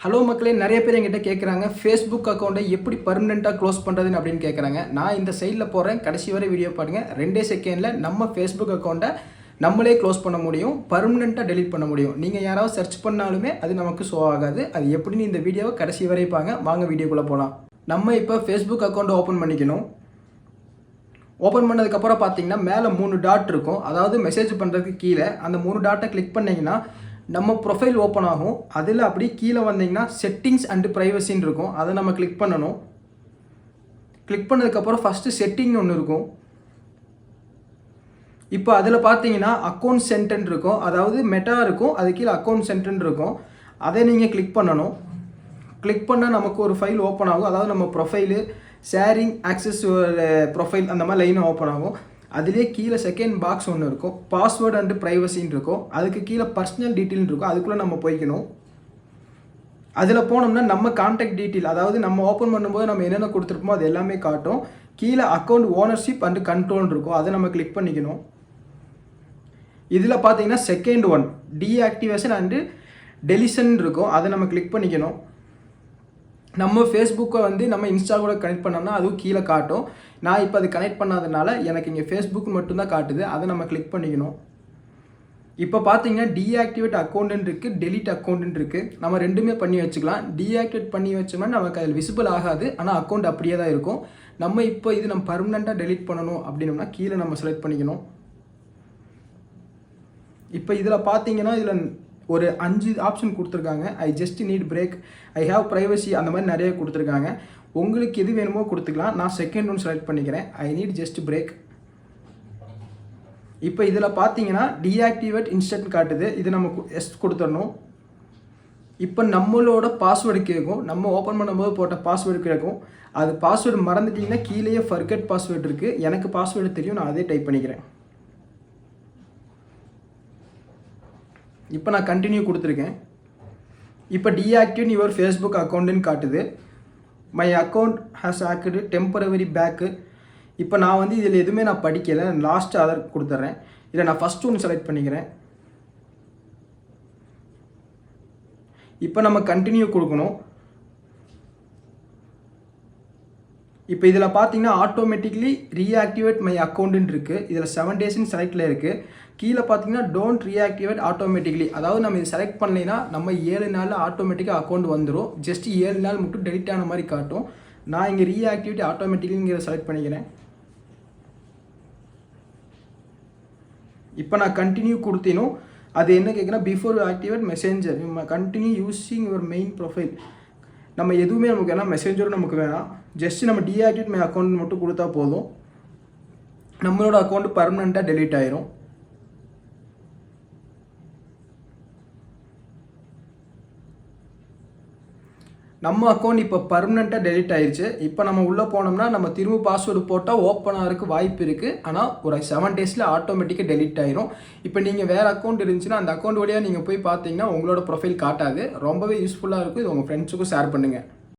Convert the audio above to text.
Hello மக்களே, நிறைய பேர் என்கிட்ட கேட்குறாங்க ஃபேஸ்புக் அக்கௌண்ட்டை எப்படி பர்மனெண்ட்டாக க்ளோஸ் பண்ணுறதுன்னு அப்படின்னு கேட்குறாங்க. நான் இந்த சைடில் போகிறேன், கடைசி வரை வீடியோ பாருங்கள். 2 செகண்டில் நம்ம ஃபேஸ்புக் அக்கௌண்ட்டை நம்மளே க்ளோஸ் பண்ண முடியும், பர்மனெண்ட்டாக டெலிட் பண்ண முடியும். நீங்கள் யாராவது சர்ச் பண்ணாலுமே அது நமக்கு ஷோ ஆகாது. அது எப்படின்னு இந்த வீடியோவை கடைசி வரை பாருங்க. வாங்க வீடியோக்குள்ளே போகலாம். நம்ம இப்போ ஃபேஸ்புக் அக்கௌண்ட்டை ஓப்பன் பண்ணிக்கணும். ஓப்பன் பண்ணதுக்கப்புறம் பார்த்தீங்கன்னா மேலே 3 டாட் இருக்கும். அதாவது மெசேஜ் பண்ணுறதுக்கு கீழே அந்த 3 டாட்டை கிளிக் பண்ணிங்கன்னா நம்ம ப்ரொஃபைல் ஓப்பன் ஆகும். அதில் அப்படி கீழே வந்தீங்கன்னா செட்டிங்ஸ் அண்ட் ப்ரைவசின்னு இருக்கும். அதை நம்ம கிளிக் பண்ணணும். கிளிக் பண்ணதுக்கப்புறம் ஃபஸ்ட்டு செட்டிங்னு ஒன்று இருக்கும். இப்போ அதில் பார்த்தீங்கன்னா அக்கௌண்ட் சென்டர்னு இருக்கும். அதாவது மெட்டா இருக்கும், அது கீழே அக்கௌண்ட் சென்டர்னு இருக்கும். அதை நீங்கள் கிளிக் பண்ணணும். கிளிக் பண்ணால் நமக்கு ஒரு ஃபைல் ஓப்பன் ஆகும். அதாவது நம்ம ப்ரொஃபைலு, ஷேரிங், ஆக்சஸ் ப்ரொஃபைல் அந்த மாதிரி லைனாக ஓப்பன் ஆகும். அதுலேயே கீழே செகண்ட் பாக்ஸ் ஒன்று இருக்கும், பாஸ்வேர்டு அண்டு ப்ரைவசின்னு இருக்கும். அதுக்கு கீழே பர்சனல் டீட்டெயில்னு இருக்கும். அதுக்குள்ளே நம்ம போய்க்கணும். அதில் போனோம்னா நம்ம கான்டாக்ட் டீட்டெயில், அதாவது நம்ம ஓப்பன் பண்ணும்போது நம்ம என்னென்ன கொடுத்துருப்போமோ அது எல்லாமே காட்டும். கீழே அக்கௌண்ட் ஓனர்ஷிப் அண்டு கண்ட்ரோல் இருக்கும். அதை நம்ம கிளிக் பண்ணிக்கணும். இதில் பார்த்தீங்கன்னா second one deactivation and deletion இருக்கும். அதை நம்ம கிளிக் பண்ணிக்கணும். நம்ம ஃபேஸ்புக்கை நம்ம இன்ஸ்டா கூட கனெக்ட் பண்ணோம்னா அதுவும் கீழே காட்டும். நான் இப்போ அது கனெக்ட் பண்ணாதனால எனக்கு இங்கே ஃபேஸ்புக் மட்டும்தான் காட்டுது. அதை நம்ம கிளிக் பண்ணிக்கணும். இப்போ பார்த்தீங்கன்னா டீஆக்டிவேட் அக்கௌண்ட்டுன்னு இருக்குது, டெலிட் அக்கௌண்ட்டுன்னு இருக்குது. நம்ம ரெண்டுமே பண்ணி வச்சுக்கலாம். டீஆக்டிவேட் பண்ணி வச்சோம்னா நமக்கு அதில் விசிபிள் ஆகாது, ஆனால் அக்கௌண்ட் அப்படியே தான் இருக்கும். நம்ம இப்போ இது நம்ம பர்மனெண்ட்டாக டெலிட் பண்ணணும் அப்படின்னோம்னா கீழே நம்ம செலக்ட் பண்ணிக்கணும். இப்போ இதில் பார்த்தீங்கன்னா இதில் ஒரு 5 ஆப்ஷன் கொடுத்துருக்காங்க. I just need break, I have privacy, அந்த மாதிரி நிறைய கொடுத்துருக்காங்க. உங்களுக்கு எது வேணுமோ கொடுத்துக்கலாம். நான் செகண்ட் ஒன் செலக்ட் பண்ணிக்கிறேன், ஐ நீட் ஜஸ்ட் பிரேக். இப்போ இதில் பார்த்தீங்கன்னா டீஆக்டிவேட் இன்ஸ்டன்ட் காட்டுது. இது நம்ம எஸ் கொடுத்துடணும். இப்போ நம்மளோட பாஸ்வேர்டு கேட்கும். நம்ம ஓப்பன் பண்ணும்போது போட்ட பாஸ்வேர்டு கேட்கும். அது பாஸ்வேர்டு மறந்துட்டிங்கன்னா கீழேயே ஃபர்கெட் பாஸ்வேர்டு இருக்குது. எனக்கு பாஸ்வேர்டு தெரியும், நான் அதே டைப் பண்ணிக்கிறேன். இப்போ நான் கண்டினியூ கொடுத்துருக்கேன். இப்போ டீஆக்டிவேட் யுவர் ஃபேஸ்புக் அக்கௌண்ட்டுன்னு காட்டுது. My account has hacked temporary back. இப்போ நான் இதில் எதுவுமே நான் படிக்கலை, லாஸ்ட்டு அதர் கொடுத்துட்றேன். இதில் நான் ஃபஸ்ட் ஒன்று செலக்ட் பண்ணிக்கிறேன். இப்போ நம்ம கண்டினியூ கொடுக்கணும். இப்போ இதில் பார்த்தீங்கன்னா ஆட்டோமேட்டிக்லி ரீஆக்டிவேட் மை அக்கௌண்ட்டுன்னு இருக்குது. இதில் 7 டேஸ்ன்னு செலக்டில் இருக்குது. கீழே பார்த்தீங்கன்னா டோன்ட் ரீஆக்டிவேட் ஆட்டோமேட்டிக்லி, அதாவது நம்ம இது செலக்ட் பண்ணலைன்னா நம்ம 7 நாளில் ஆட்டோமேட்டிக்காக அக்கௌண்ட் வந்துடும். ஜஸ்ட் 7 நாள் மட்டும் டெலிட் ஆன மாதிரி காட்டும். நான் இங்கே ரீஆக்டிவேட் ஆட்டோமேட்டிக்லிங்கிற செலக்ட் பண்ணிக்கிறேன். இப்போ நான் கண்டினியூ கொடுத்தினும் அது என்ன கேட்குன்னா before activate Messenger continue using your main profile. நம்ம எதுவுமே நமக்கு வேணாம், மெசேஞ்சரும் நமக்கு வேணாம். ஜஸ்ட் நம்ம டீஆக்டிவேட் மை அக்கௌண்ட் மட்டும் கொடுத்தா போதும். நம்மளோட அக்கௌண்ட் பர்மனெண்ட்டாக டெலீட் ஆயிரும். நம்ம அக்கௌண்ட் இப்போ பர்மனெண்ட்டாக டெலிட் ஆயிடுச்சு. இப்போ நம்ம உள்ளே போனோம்னா நம்ம திரும்ப பாஸ்வேர்டு போட்டால் ஓப்பன் ஆகிறதுக்கு வாய்ப்பு இருக்குது. ஆனால் ஒரு 7 டேஸில் ஆட்டோமேட்டிக்காக டெலிட் ஆயிரும். இப்போ நீங்கள் வேறு அக்கௌண்ட் இருந்துச்சுன்னா அந்த அக்கௌண்ட் வழியாக நீங்கள் போய் பார்த்தீங்கன்னா உங்களோட ப்ரொஃபைல் காட்டாது. ரொம்பவே யூஸ்ஃபுல்லாக இருக்கும். இது உங்கள் ஃப்ரெண்ட்ஸுக்கும் ஷேர் பண்ணுங்கள்.